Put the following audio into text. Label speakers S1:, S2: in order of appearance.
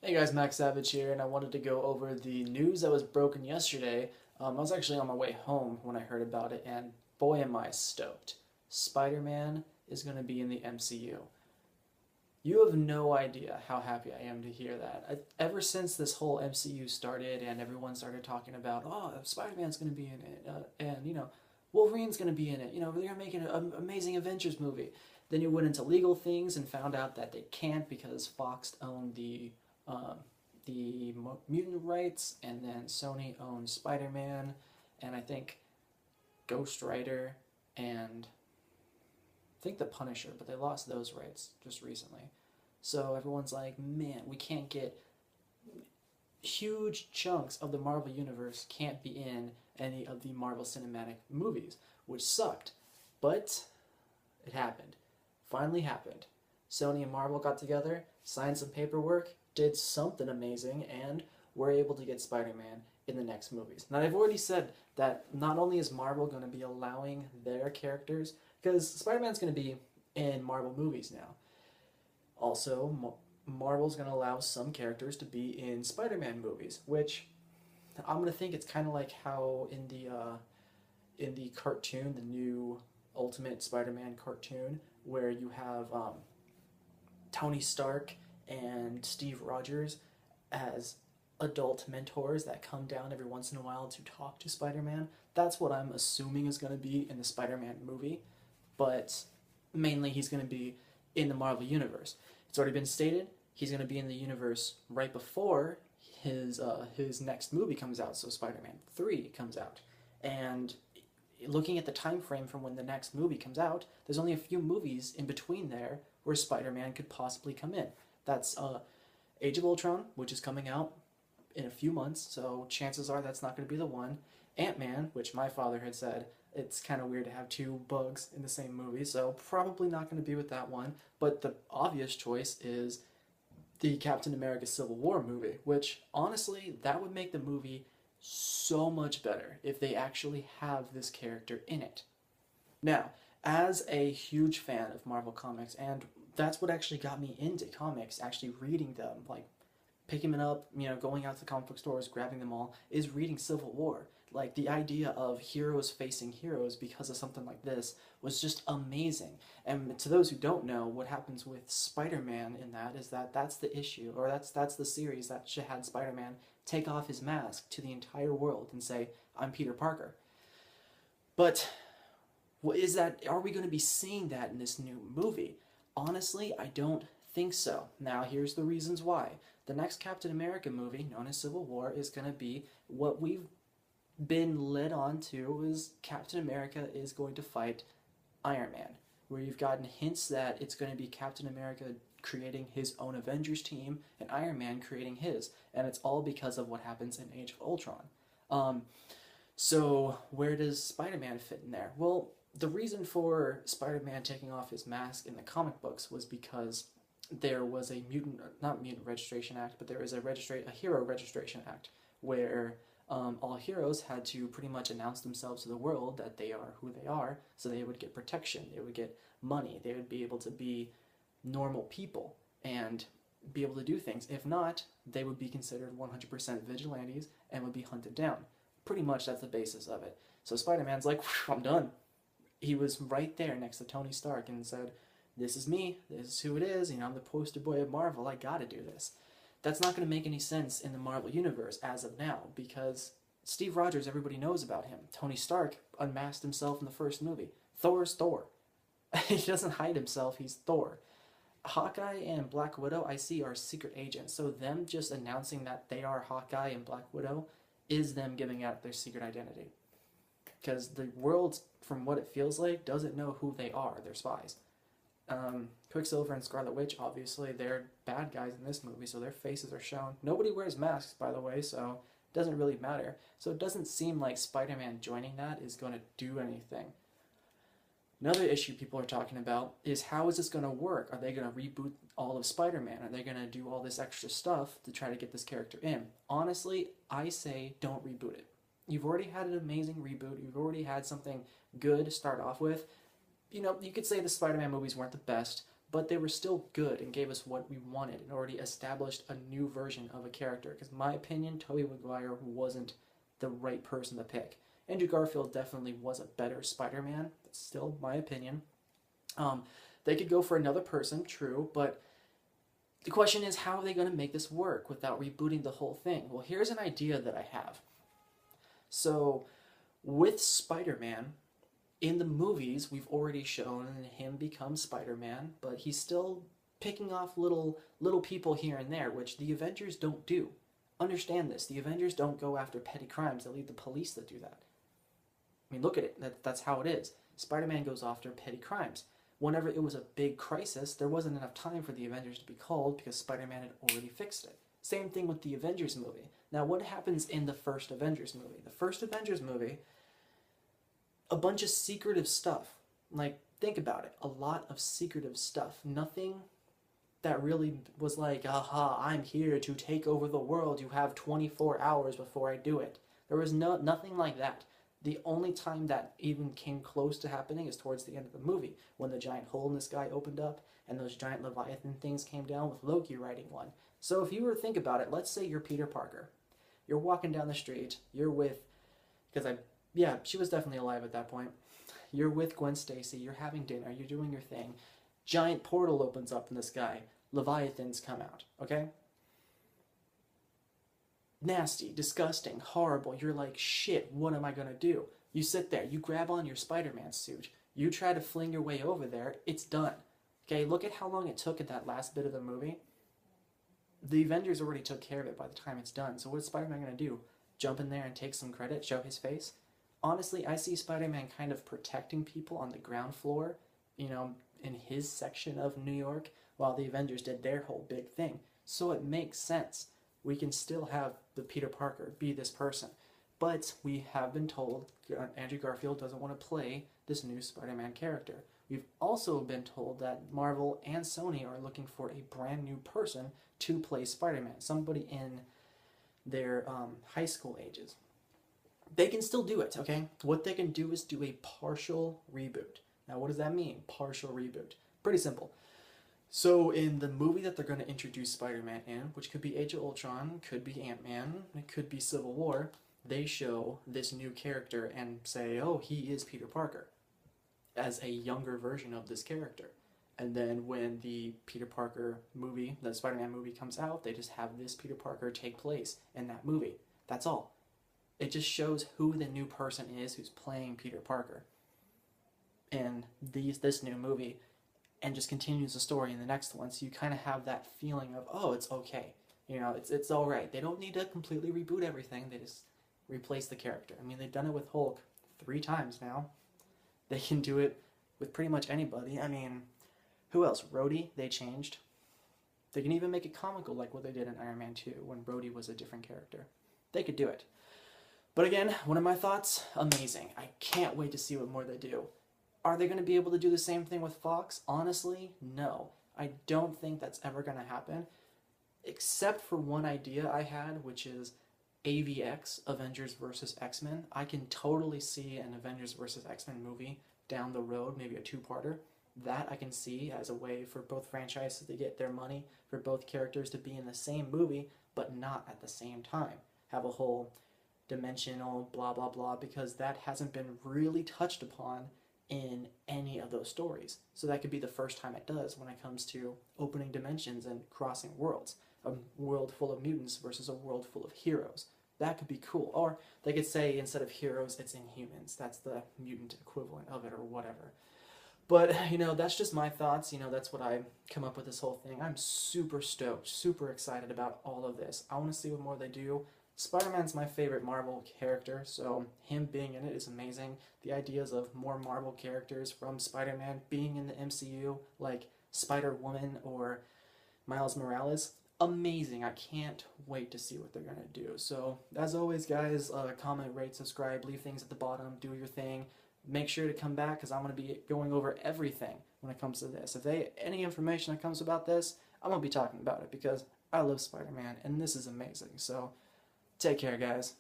S1: Hey guys, Max Savage here, and I wanted to go over the news that was broken yesterday. I was actually on my way home when I heard about it, and boy am I stoked. Spider-Man is going to be in the MCU. You have no idea how happy I am to hear that. Ever since this whole MCU started and everyone started talking about, oh, Spider-Man's going to be in it, and Wolverine's going to be in it, they're going to make an amazing Avengers movie. Then you went into legal things and found out that they can't because Fox owned um, the mutant rights, and then Sony owned Spider-Man, and I think Ghost Rider, and I think the Punisher, but they lost those rights just recently. So everyone's like, man, we can't get huge chunks of the Marvel Universe can't be in any of the Marvel Cinematic movies, which sucked. But it happened. Finally happened. Sony and Marvel got together, signed some paperwork, did something amazing, and were able to get Spider-Man in the next movies. Now, I've already said that not only is Marvel going to be allowing their characters, because Spider-Man's going to be in Marvel movies now. Also, Marvel's going to allow some characters to be in Spider-Man movies, which I'm going to think it's kind of like how in the cartoon, the new Ultimate Spider-Man cartoon, where you have Tony Stark and Steve Rogers as adult mentors that come down every once in a while to talk to Spider-Man. That's what I'm assuming is going to be in the Spider-Man movie, but mainly he's going to be in the Marvel Universe. It's already been stated he's going to be in the universe right before his next movie comes out, so Spider-Man 3 comes out. And looking at the time frame from when the next movie comes out, there's only a few movies in between there where Spider-Man could possibly come in. That's Age of Ultron, which is coming out in a few months, so chances are that's not going to be the one. Ant-Man, which my father had said it's kind of weird to have two bugs in the same movie, so probably not going to be with that one. But the obvious choice is the Captain America Civil War movie, which honestly, that would make the movie so much better if they actually have this character in it. Now, as a huge fan of Marvel Comics, and that's what actually got me into comics, actually reading them, like picking them up, going out to comic book stores, grabbing them all, is reading Civil War. Like, the idea of heroes facing heroes because of something like this was just amazing. And to those who don't know, what happens with Spider-Man in that is that that's the issue, or that's the series that had Spider-Man take off his mask to the entire world and say, I'm Peter Parker. But is that, are we going to be seeing that in this new movie? Honestly, I don't think so. Now, here's the reasons why. The next Captain America movie, known as Civil War, is going to be what we've been led on to, is Captain America is going to fight Iron Man, where you've gotten hints that it's going to be Captain America creating his own Avengers team and Iron Man creating his, and it's all because of what happens in Age of Ultron. So where does Spider-Man fit in there? Well, the reason for Spider-Man taking off his mask in the comic books was because there was a not mutant registration act, but there was a hero registration act where all heroes had to pretty much announce themselves to the world that they are who they are, so they would get protection, they would get money, they would be able to be normal people and be able to do things. If not, they would be considered 100% vigilantes and would be hunted down. Pretty much that's the basis of it. So Spider-Man's like, I'm done. He was right there next to Tony Stark and said, this is me, this is who it is, I'm the poster boy of Marvel, I gotta do this. That's not going to make any sense in the Marvel Universe as of now, because Steve Rogers, everybody knows about him. Tony Stark unmasked himself in the first movie. Thor's Thor. He doesn't hide himself, he's Thor. Hawkeye and Black Widow, I see, are secret agents, so them just announcing that they are Hawkeye and Black Widow is them giving out their secret identity. Because the world, from what it feels like, doesn't know who they are, they're spies. Quicksilver and Scarlet Witch, obviously, they're bad guys in this movie, so their faces are shown. Nobody wears masks, by the way, so it doesn't really matter. So it doesn't seem like Spider-Man joining that is going to do anything. Another issue people are talking about is, how is this going to work? Are they going to reboot all of Spider-Man? Are they going to do all this extra stuff to try to get this character in? Honestly, I say don't reboot it. You've already had an amazing reboot. You've already had something good to start off with. You could say the Spider-Man movies weren't the best, but they were still good and gave us what we wanted and already established a new version of a character. Because in my opinion, Tobey Maguire wasn't the right person to pick. Andrew Garfield definitely was a better Spider-Man, but still, my opinion. They could go for another person, true, but the question is, how are they going to make this work without rebooting the whole thing? Well, here's an idea that I have. So, with Spider-Man, in the movies, we've already shown him become Spider-Man, but he's still picking off little people here and there, which the Avengers don't do. Understand this. The Avengers don't go after petty crimes. They leave the police that do that. I mean, look at it. That's how it is. Spider-Man goes after petty crimes. Whenever it was a big crisis, there wasn't enough time for the Avengers to be called because Spider-Man had already fixed it. Same thing with the Avengers movie. Now, what happens in the first Avengers movie? The first Avengers movie, a bunch of secretive stuff. Like, think about it. A lot of secretive stuff. Nothing that really was like, aha, I'm here to take over the world. You have 24 hours before I do it. There was nothing like that. The only time that even came close to happening is towards the end of the movie, when the giant hole in the sky opened up and those giant Leviathan things came down with Loki riding one. So if you were to think about it, let's say you're Peter Parker. You're walking down the street, you're with, yeah, she was definitely alive at that point. You're with Gwen Stacy, you're having dinner, you're doing your thing. Giant portal opens up in the sky. Leviathans come out, okay? Nasty, disgusting, horrible. You're like, shit, what am I going to do? You sit there, you grab on your Spider-Man suit, you try to fling your way over there, it's done. Okay, look at how long it took at that last bit of the movie. The Avengers already took care of it by the time it's done, so what's Spider-Man going to do? Jump in there and take some credit, show his face? Honestly, I see Spider-Man kind of protecting people on the ground floor, you know, in his section of New York, while the Avengers did their whole big thing. So it makes sense. We can still have the Peter Parker be this person. But we have been told Andrew Garfield doesn't want to play this new Spider-Man character. We've also been told that Marvel and Sony are looking for a brand new person to play Spider-Man. Somebody in their high school ages. They can still do it, okay? What they can do is do a partial reboot. Now, what does that mean, partial reboot? Pretty simple. So in the movie that they're going to introduce Spider-Man in, which could be Age of Ultron, could be Ant-Man, it could be Civil War, they show this new character and say, oh, he is Peter Parker, as a younger version of this character. And then when the Peter Parker movie, the Spider-Man movie comes out, they just have this Peter Parker take place in that movie. That's all. It just shows who the new person is who's playing Peter Parker in this new movie, and just continues the story in the next one. So you kind of have that feeling of, oh, it's okay. You know, it's all right. They don't need to completely reboot everything. They just replace the character. I mean, they've done it with Hulk 3 times now. They can do it with pretty much anybody. I mean, who else? Rhodey, they changed. They can even make it comical like what they did in Iron Man 2 when Rhodey was a different character. They could do it. But again, one of my thoughts, amazing. I can't wait to see what more they do. Are they going to be able to do the same thing with Fox? Honestly, no. I don't think that's ever going to happen, except for one idea I had, which is AVX, Avengers vs. X-Men. I can totally see an Avengers vs. X-Men movie down the road, maybe a 2-parter. That I can see as a way for both franchises to get their money, for both characters to be in the same movie, but not at the same time. Have a whole dimensional blah blah blah, because that hasn't been really touched upon in any of those stories. So that could be the first time it does when it comes to opening dimensions and crossing worlds. A world full of mutants versus a world full of heroes. That could be cool. Or they could say instead of heroes, it's Inhumans. That's the mutant equivalent of it or whatever. But, you know, that's just my thoughts. You know, that's what I come up with this whole thing. I'm super stoked, super excited about all of this. I want to see what more they do. Spider-Man's my favorite Marvel character, so him being in it is amazing. The ideas of more Marvel characters from Spider-Man being in the MCU, like Spider-Woman or Miles Morales, amazing. I can't wait to see what they're going to do. So, as always, guys, comment, rate, subscribe, leave things at the bottom, do your thing. Make sure to come back, because I'm going to be going over everything when it comes to this. If any information that comes about this, I'm going to be talking about it, because I love Spider-Man, and this is amazing. So, take care, guys.